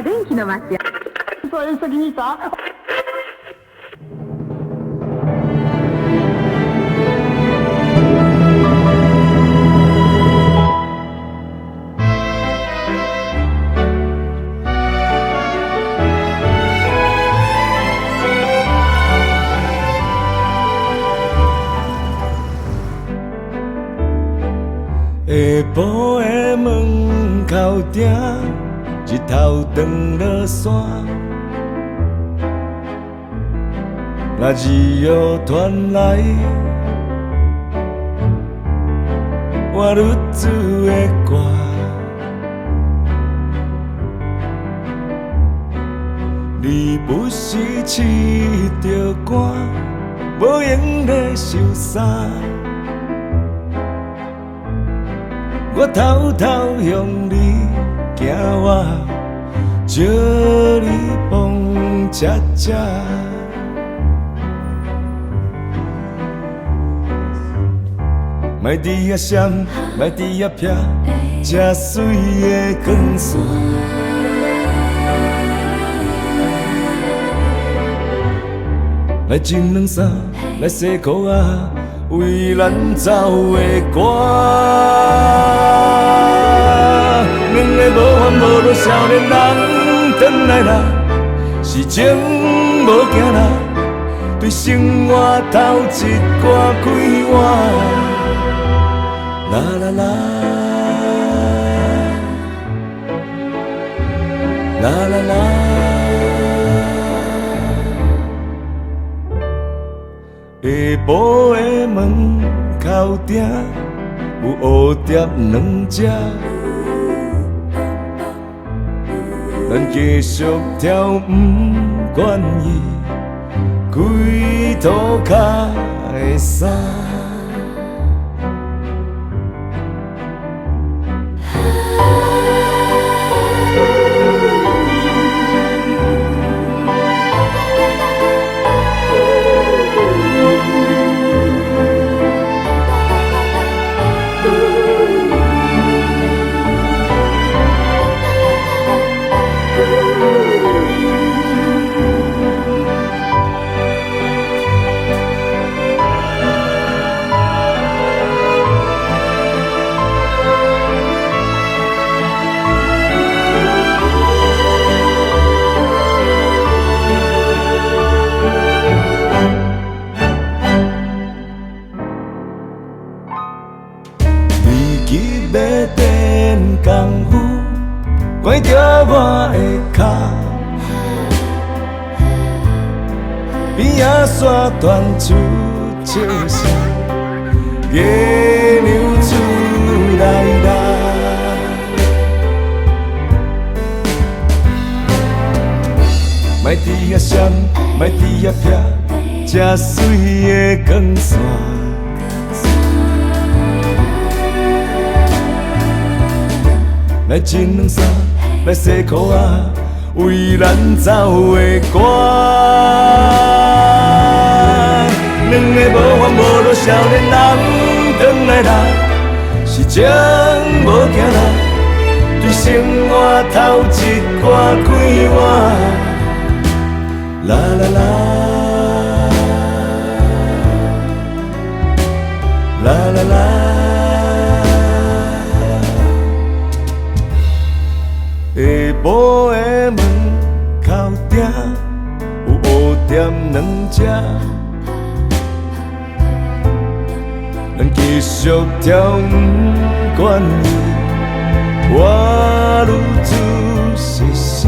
元気の街や。それ先にさ。下晡的门口埕，日头长落山，那日月传来我女子的歌，你不是试着寒，无用的受伤。我偷偷向你行我，招你帮恰恰。莫伫遐闪，莫伫遐撇，这水的光线。来穿两衫，来洗裤仔。为咱走的歌，两个无烦无恼少年人转来啦，是情无惊啦，对生活头一挂开换，啦啦啦，啦啦啦。下晡的门口埕，有乌蝶两只，咱继续跳，不愿意开涂骹的衫。功夫关着我的脚，边仔山断出笑声，月亮出来啦。莫伫遐闪，莫伫遐撇，这水的光线。来穿两衫，来洗裤仔，为咱走的歌。两个无烦无恼少年人转来啦，是情无惊啦，对生活头一挂开换，啦啦啦，啦啦啦。下晡的门口埕，有乌蝶两只，咱继续跳，不愿意我女子是啥？